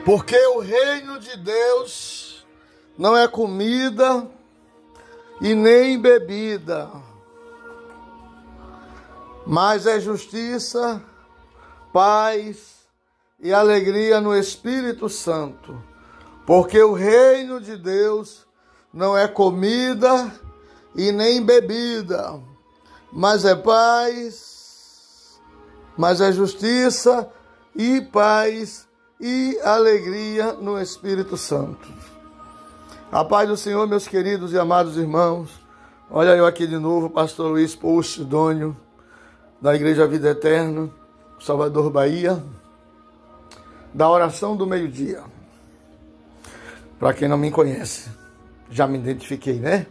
Porque o reino de Deus não é comida e nem bebida, mas é justiça, paz e alegria no Espírito Santo. Porque o reino de Deus não é comida e nem bebida, mas é paz, mas é justiça e paz e alegria no Espírito Santo. A paz do Senhor, meus queridos e amados irmãos. Olha eu aqui de novo, pastor Luiz Posidônio, da Igreja Vida Eterna, Salvador, Bahia, da oração do meio-dia. Para quem não me conhece, já me identifiquei, né?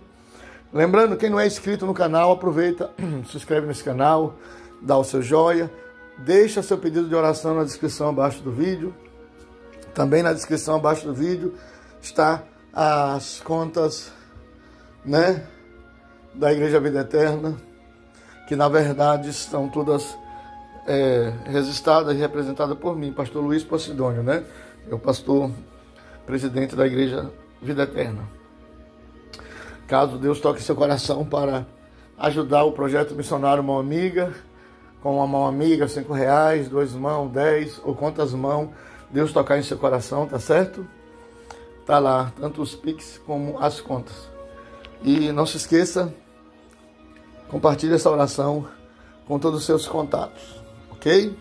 Lembrando, quem não é inscrito no canal, aproveita, se inscreve nesse canal, dá o seu joia, deixa seu pedido de oração na descrição abaixo do vídeo. Também na descrição abaixo do vídeo está as contas, né, da Igreja Vida Eterna, que na verdade estão todas registradas e representadas por mim, pastor Luiz Posidônio, né? Eu pastor presidente da Igreja Vida Eterna. Caso Deus toque seu coração para ajudar o projeto missionário Mão Amiga, com uma mão amiga, R$5, 2 mãos, 10, ou quantas mãos Deus tocar em seu coração, tá certo? Tá lá, tanto os Pix como as contas. E não se esqueça, compartilhe essa oração com todos os seus contatos, ok?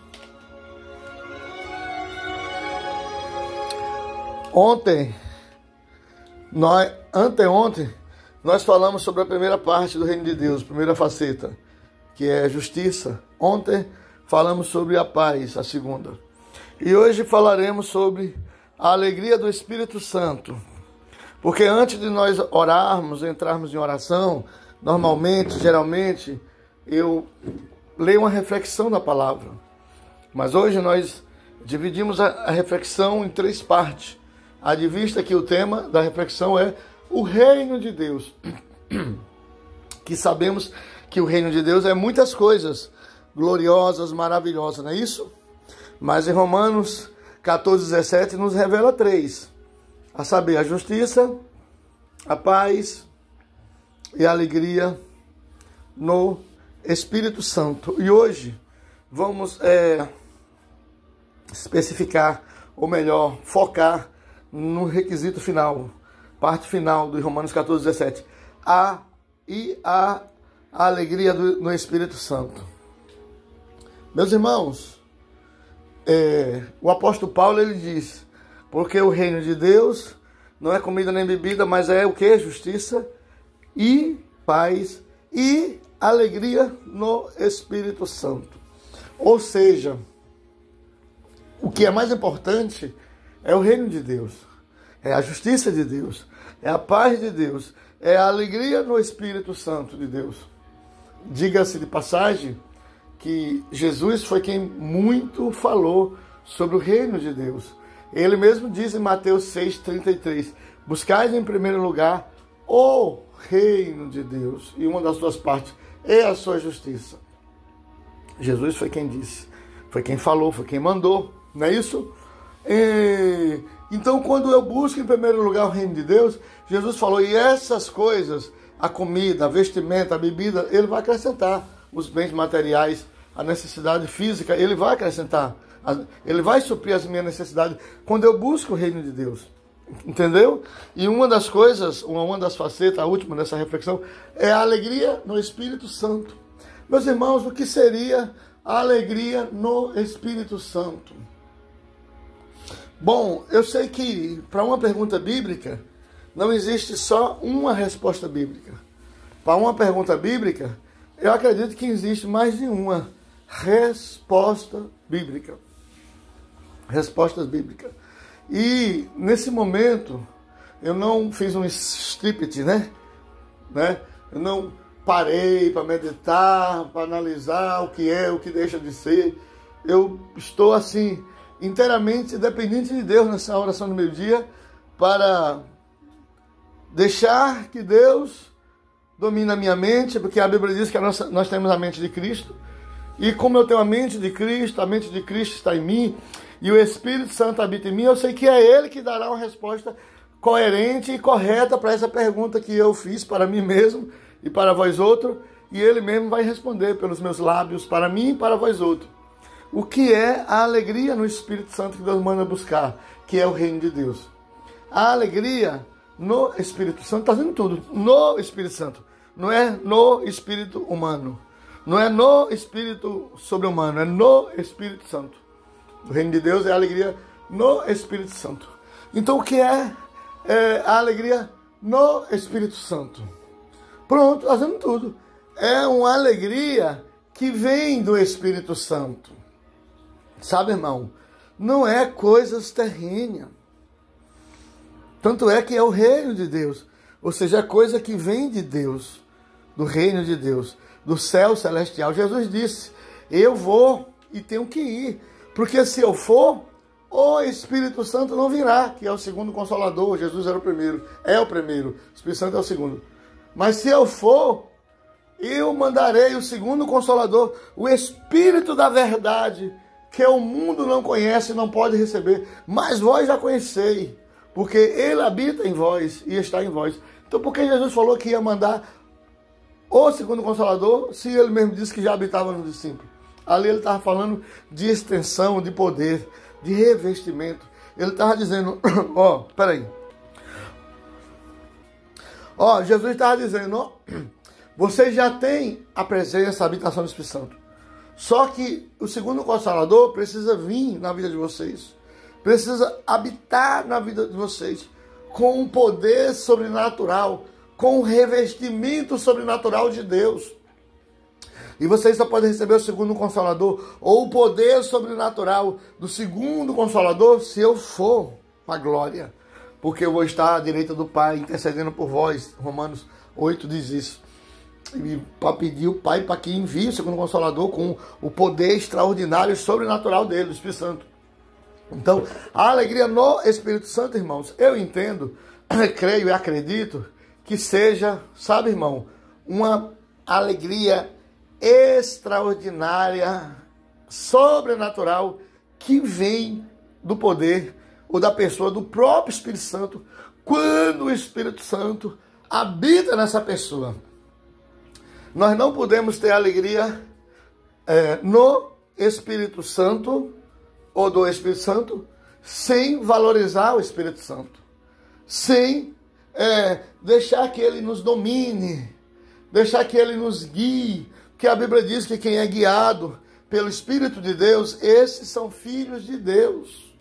Anteontem, nós falamos sobre a primeira parte do reino de Deus, primeira faceta, que é justiça. Ontem falamos sobre a paz, a segunda. E hoje falaremos sobre a alegria do Espírito Santo. Porque antes de nós orarmos, entrarmos em oração, normalmente, geralmente, eu leio uma reflexão da palavra. Mas hoje nós dividimos a reflexão em 3 partes. Haja vista que o tema da reflexão é o reino de Deus. Que sabemos que o reino de Deus é muitas coisas gloriosas, maravilhosas, não é isso? Mas em Romanos 14:17 nos revela 3. A saber, a justiça, a paz e a alegria no Espírito Santo. E hoje vamos especificar, ou melhor, focar no requisito final, parte final do Romanos 14:17. A alegria no Espírito Santo. Meus irmãos, o apóstolo Paulo, ele diz, porque o reino de Deus não é comida nem bebida, mas é o que? Justiça e paz e alegria no Espírito Santo. Ou seja, o que é mais importante é o reino de Deus, é a justiça de Deus, é a paz de Deus, é a alegria no Espírito Santo de Deus. Diga-se de passagem que Jesus foi quem muito falou sobre o reino de Deus. Ele mesmo diz em Mateus 6:33, buscais em primeiro lugar o reino de Deus, e uma das suas partes é a sua justiça. Jesus foi quem disse, foi quem falou, foi quem mandou, não é isso? Então, quando eu busco em primeiro lugar o reino de Deus, Jesus falou, e essas coisas, a comida, a vestimenta, a bebida, ele vai acrescentar os bens materiais, a necessidade física, ele vai acrescentar, ele vai suprir as minhas necessidades quando eu busco o reino de Deus, entendeu? E uma das coisas, uma das facetas, a última dessa reflexão, é a alegria no Espírito Santo. Meus irmãos, o que seria a alegria no Espírito Santo? Bom, eu sei que para uma pergunta bíblica não existe só uma resposta bíblica. Para uma pergunta bíblica, eu acredito que existe mais de uma resposta bíblica. Respostas bíblicas. E nesse momento, eu não fiz um script, né? Eu não parei para meditar, para analisar o que é, o que deixa de ser. Eu estou assim, inteiramente dependente de Deus nessa oração do meio-dia, para deixar que Deus domine a minha mente, porque a Bíblia diz que nós temos a mente de Cristo, e como eu tenho a mente de Cristo está em mim, e o Espírito Santo habita em mim, eu sei que é Ele que dará uma resposta coerente e correta para essa pergunta que eu fiz para mim mesmo e para vós outros, e Ele mesmo vai responder pelos meus lábios para mim e para vós outros. O que é a alegria no Espírito Santo que Deus manda buscar, que é o reino de Deus. A alegria no Espírito Santo, está dizendo tudo, no Espírito Santo, não é no Espírito humano, não é no Espírito sobre-humano, é no Espírito Santo. O reino de Deus é a alegria no Espírito Santo. Então o que é a alegria no Espírito Santo? Pronto, está dizendo tudo. É uma alegria que vem do Espírito Santo. Sabe, irmão? Não é coisas terrenas. Tanto é que é o reino de Deus. Ou seja, é coisa que vem de Deus. Do reino de Deus. Do céu celestial. Jesus disse, eu vou e tenho que ir. Porque se eu for, o Espírito Santo não virá. Que é o segundo Consolador. Jesus era o primeiro. É o primeiro. O Espírito Santo é o segundo. Mas se eu for, eu mandarei o segundo Consolador. O Espírito da verdade. Que o mundo não conhece e não pode receber. Mas vós já conheceis. Porque Ele habita em vós e está em vós. Então por que Jesus falou que ia mandar o segundo Consolador, se Ele mesmo disse que já habitava nos discípulos? Ali Ele estava falando de extensão, de poder, de revestimento. Ele estava dizendo, peraí. Jesus estava dizendo, vocês já têm a presença, a habitação do Espírito Santo. Só que o segundo Consolador precisa vir na vida de vocês. Precisa habitar na vida de vocês com um poder sobrenatural, com um revestimento sobrenatural de Deus. E vocês só podem receber o segundo Consolador ou o poder sobrenatural do segundo Consolador se eu for para a glória. Porque eu vou estar à direita do Pai intercedendo por vós. Romanos 8 diz isso. E para pedir o Pai para que envie o segundo Consolador com o poder extraordinário e sobrenatural dele, do Espírito Santo. Então, a alegria no Espírito Santo, irmãos, eu entendo, creio e acredito que seja, sabe, irmão, uma alegria extraordinária, sobrenatural, que vem do poder ou da pessoa do próprio Espírito Santo, quando o Espírito Santo habita nessa pessoa. Nós não podemos ter alegria no Espírito Santo ou do Espírito Santo sem valorizar o Espírito Santo, sem deixar que ele nos domine, deixar que ele nos guie, porque a Bíblia diz que quem é guiado pelo Espírito de Deus, esses são filhos de Deus.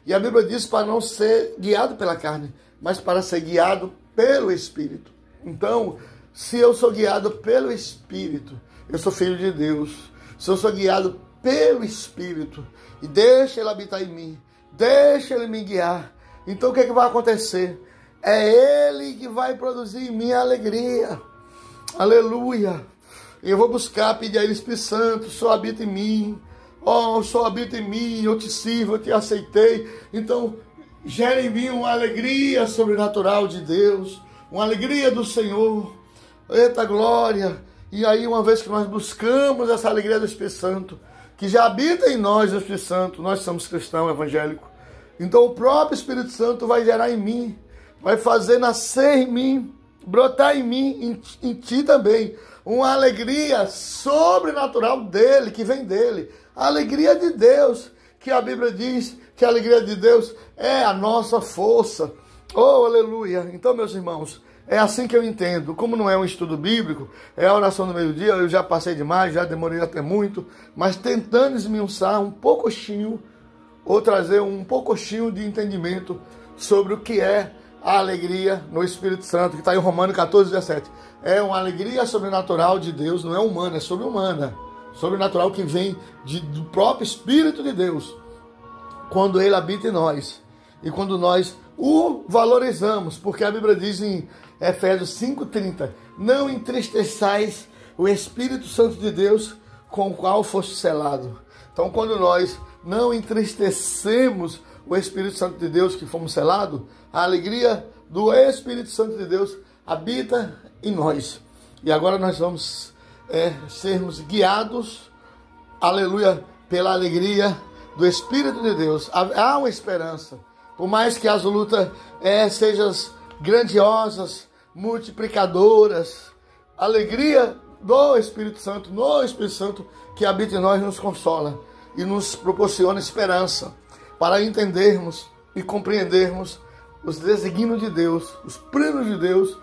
E a Bíblia diz para não ser guiado pela carne, mas para ser guiado pelo Espírito. Então, se eu sou guiado pelo Espírito, eu sou filho de Deus. Se eu sou guiado pelo Espírito, e deixa Ele habitar em mim, deixa Ele me guiar, então o que vai acontecer? É Ele que vai produzir em mim a alegria. Aleluia! Eu vou buscar, pedir a Ele, Espírito Santo, só habita em mim. Só habita em mim, eu te sirvo, eu te aceitei. Então, gera em mim uma alegria sobrenatural de Deus, uma alegria do Senhor. Eita glória! E aí, uma vez que nós buscamos essa alegria do Espírito Santo, que já habita em nós, o Espírito Santo, nós somos cristãos evangélicos. Então o próprio Espírito Santo vai gerar em mim, vai fazer nascer em mim, brotar em mim, em ti também, uma alegria sobrenatural dele, que vem dele. A alegria de Deus, que a Bíblia diz que a alegria de Deus é a nossa força. Oh, aleluia! Então, meus irmãos, é assim que eu entendo. Como não é um estudo bíblico, é a oração do meio-dia, eu já passei demais, já demorei até muito, mas tentando esmiuçar um pouquinho, ou trazer um pouquinho de entendimento sobre o que é a alegria no Espírito Santo, que está em Romanos 14, 17. É uma alegria sobrenatural de Deus, não é humana, é sobre-humana. Sobrenatural que vem do próprio Espírito de Deus, quando Ele habita em nós. E quando nós o valorizamos, porque a Bíblia diz em Efésios 5,30, não entristeçais o Espírito Santo de Deus com o qual foste selado. Então, quando nós não entristecemos o Espírito Santo de Deus que fomos selados, a alegria do Espírito Santo de Deus habita em nós. E agora nós vamos sermos guiados, aleluia, pela alegria do Espírito de Deus, há uma esperança. Por mais que as lutas sejam grandiosas, multiplicadoras, a alegria do Espírito Santo, no Espírito Santo que habita em nós, nos consola e nos proporciona esperança para entendermos e compreendermos os desígnios de Deus, os planos de Deus,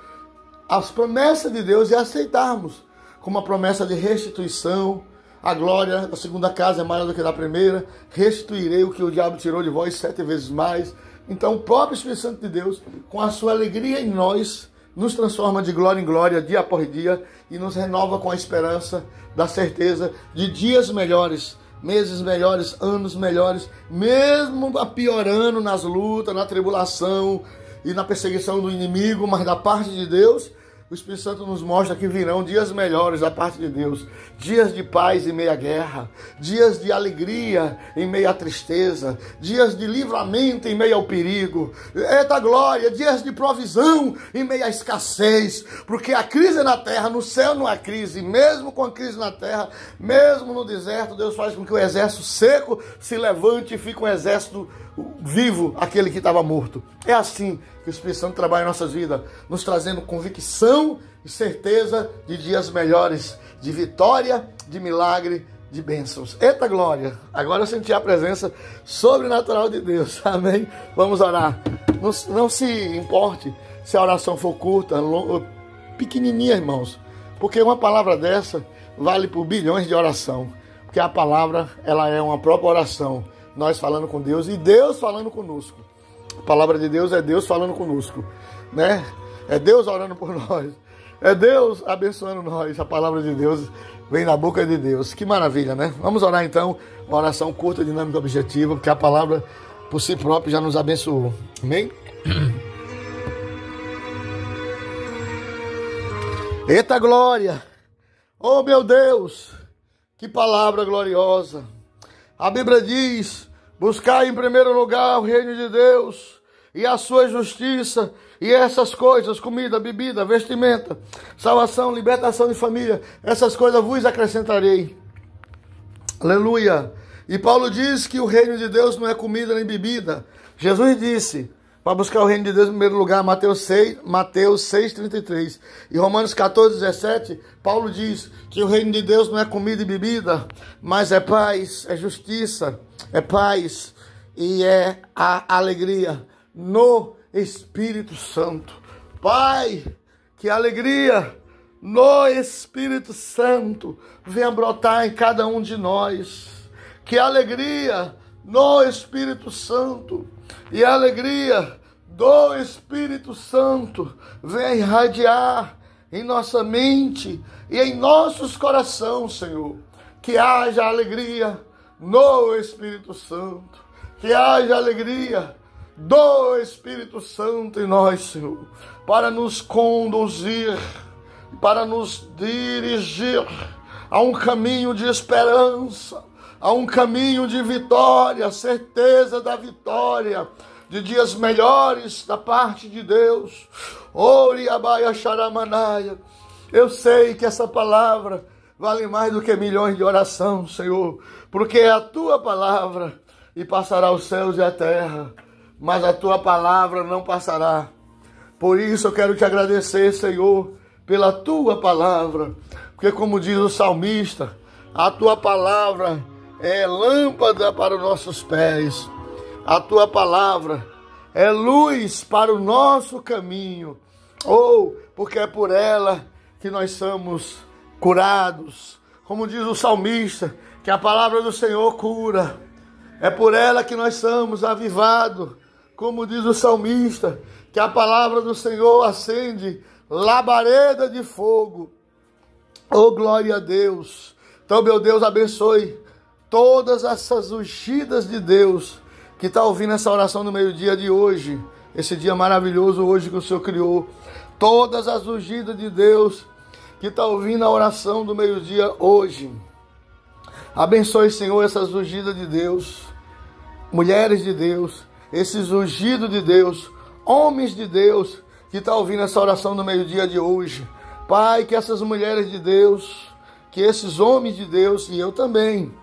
as promessas de Deus e aceitarmos como a promessa de restituição. A glória da segunda casa é maior do que da primeira. Restituirei o que o diabo tirou de vós 7 vezes mais. Então o próprio Espírito Santo de Deus, com a sua alegria em nós, nos transforma de glória em glória, dia após dia, e nos renova com a esperança da certeza de dias melhores, meses melhores, anos melhores, mesmo piorando nas lutas, na tribulação e na perseguição do inimigo, mas da parte de Deus, o Espírito Santo nos mostra que virão dias melhores da parte de Deus, dias de paz em meio à guerra, dias de alegria em meio à tristeza, dias de livramento em meio ao perigo, eita glória, dias de provisão em meio à escassez, porque a crise na terra, no céu não há crise, mesmo com a crise na terra, mesmo no deserto, Deus faz com que o exército seco se levante e fique um exército vivo, aquele que estava morto. É assim que o Espírito Santo trabalha em nossas vidas, nos trazendo convicção e certeza de dias melhores, de vitória, de milagre, de bênçãos. Eita glória! Agora eu senti a presença sobrenatural de Deus. Amém? Vamos orar. Não se importe se a oração for curta, pequenininha, irmãos, porque uma palavra dessa vale por bilhões de oração, porque a palavra, ela é uma própria oração, nós falando com Deus e Deus falando conosco. A palavra de Deus é Deus falando conosco, né? É Deus orando por nós, é Deus abençoando nós. A palavra de Deus vem da boca de Deus. Que maravilha, né? Vamos orar então, uma oração curta, dinâmica, objetiva, porque a palavra por si própria já nos abençoou. Amém? Eita glória! Oh meu Deus, que palavra gloriosa! A Bíblia diz: buscar em primeiro lugar o reino de Deus e a sua justiça, e essas coisas, comida, bebida, vestimenta, salvação, libertação de família, essas coisas vos acrescentarei. Aleluia! E Paulo diz que o reino de Deus não é comida nem bebida. Jesus disse para buscar o reino de Deus em primeiro lugar, Mateus 6:33. E Romanos 14:17, Paulo diz que o reino de Deus não é comida e bebida, mas é paz, é justiça, é paz e é a alegria no Espírito Santo. Pai, que alegria no Espírito Santo venha brotar em cada um de nós. Que alegria no Espírito Santo e a alegria do Espírito Santo venha irradiar em nossa mente e em nossos corações, Senhor. Que haja alegria no Espírito Santo, que haja alegria do Espírito Santo em nós, Senhor, para nos conduzir, para nos dirigir a um caminho de esperança, a um caminho de vitória, certeza da vitória, de dias melhores da parte de Deus. Oriabaia Xaramanaia. Eu sei que essa palavra vale mais do que milhões de orações, Senhor, porque é a tua palavra e passará os céus e a terra, mas a tua palavra não passará. Por isso eu quero te agradecer, Senhor, pela tua palavra, porque como diz o salmista, a tua palavra é lâmpada para os nossos pés, a tua palavra é luz para o nosso caminho, porque é por ela que nós somos curados, como diz o salmista, que a palavra do Senhor cura, é por ela que nós somos avivados, como diz o salmista, que a palavra do Senhor acende labareda de fogo. Oh, glória a Deus! Então, meu Deus, abençoe todas essas ungidas de Deus que está ouvindo essa oração no meio-dia de hoje, esse dia maravilhoso hoje que o Senhor criou. Todas as ungidas de Deus que está ouvindo a oração do meio-dia hoje. Abençoe, Senhor, essas ungidas de Deus, mulheres de Deus, esses ungidos de Deus, homens de Deus que está ouvindo essa oração no meio-dia de hoje. Pai, que essas mulheres de Deus, que esses homens de Deus, e eu também,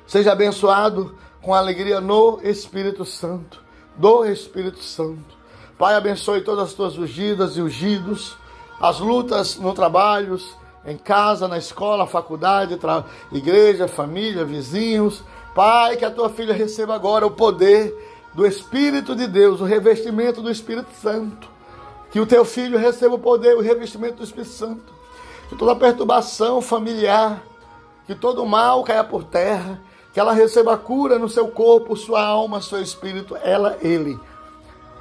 Seja abençoado com alegria no Espírito Santo, do Espírito Santo. Pai, abençoe todas as tuas ungidas e ungidos, as lutas no trabalho, em casa, na escola, faculdade, igreja, família, vizinhos. Pai, que a tua filha receba agora o poder do Espírito de Deus, o revestimento do Espírito Santo. Que o teu filho receba o poder, o revestimento do Espírito Santo. Que toda perturbação familiar, que todo mal caia por terra, que ela receba cura no seu corpo, sua alma, seu espírito, ele.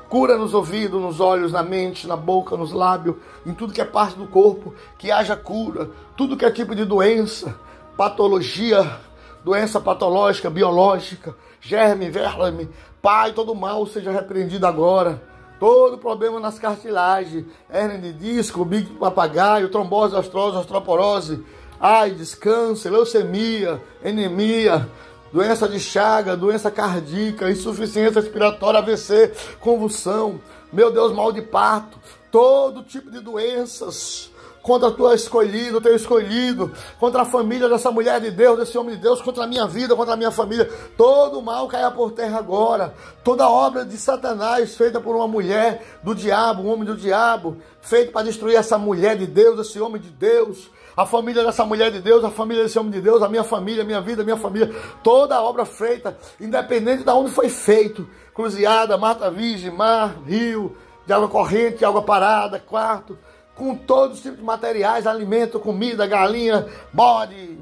Cura nos ouvidos, nos olhos, na mente, na boca, nos lábios, em tudo que é parte do corpo, que haja cura. Tudo que é tipo de doença, patologia, doença patológica, biológica, germe, verme, Pai, todo mal seja repreendido agora. Todo problema nas cartilagens, hérnia de disco, bico de papagaio, trombose, astrose, osteoporose, AIDS, câncer, leucemia, anemia, doença de Chagas, doença cardíaca, insuficiência respiratória, AVC, convulsão, meu Deus, mal de parto, todo tipo de doenças contra tua escolhido, teu escolhido, contra a família dessa mulher de Deus, desse homem de Deus, contra a minha vida, contra a minha família, todo mal caia por terra agora, toda obra de Satanás feita por uma mulher do diabo, um homem do diabo, feito para destruir essa mulher de Deus, esse homem de Deus, a família dessa mulher de Deus, a família desse homem de Deus, a minha família, minha vida, minha família, toda a obra feita, independente de onde foi feito, cruzeada, mata virgem, mar, rio, de água corrente, de água parada, quarto, com todos os tipos de materiais, alimento, comida, galinha, bode,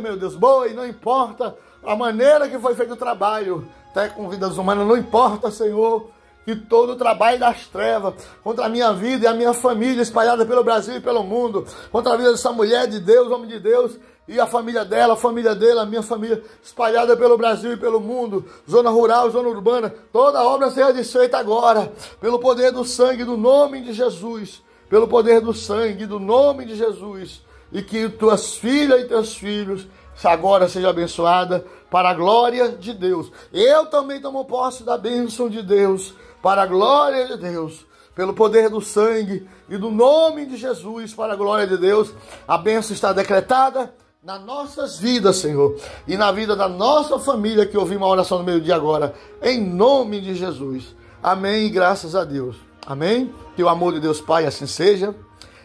meu Deus, boi, não importa a maneira que foi feito o trabalho, até com vidas humanas, não importa, Senhor, que todo o trabalho das trevas contra a minha vida e a minha família espalhada pelo Brasil e pelo mundo, contra a vida dessa mulher de Deus, homem de Deus, e a família dela, a família dele, a minha família espalhada pelo Brasil e pelo mundo, zona rural, zona urbana, toda a obra seja desfeita agora, pelo poder do sangue, do nome de Jesus, pelo poder do sangue, do nome de Jesus, e que tuas filhas e teus filhos agora seja abençoada para a glória de Deus. Eu também tomo posse da bênção de Deus, para a glória de Deus, pelo poder do sangue e do nome de Jesus, para a glória de Deus. A bênção está decretada nas nossas vidas, Senhor, e na vida da nossa família, que ouvimos a oração do meio-dia agora, em nome de Jesus. Amém, e graças a Deus. Amém? Que o amor de Deus Pai assim seja,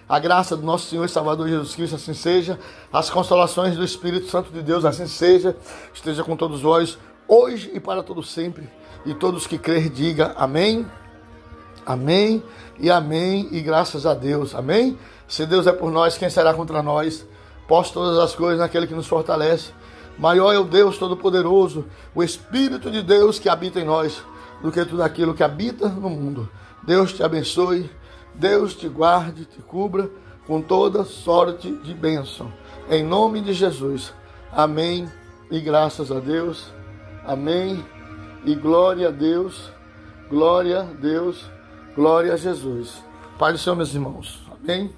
a graça do nosso Senhor e Salvador Jesus Cristo assim seja, as consolações do Espírito Santo de Deus assim seja, esteja com todos vós, hoje e para todo sempre, e todos que crer diga amém, amém e amém, e graças a Deus, amém? Se Deus é por nós, quem será contra nós? Posso todas as coisas naquele que nos fortalece. Maior é o Deus Todo-Poderoso, o Espírito de Deus que habita em nós, do que tudo aquilo que habita no mundo. Deus te abençoe, Deus te guarde, te cubra com toda sorte de bênção. Em nome de Jesus. Amém e graças a Deus. Amém e glória a Deus. Glória a Deus. Glória a Jesus. Pai do Senhor, meus irmãos. Amém.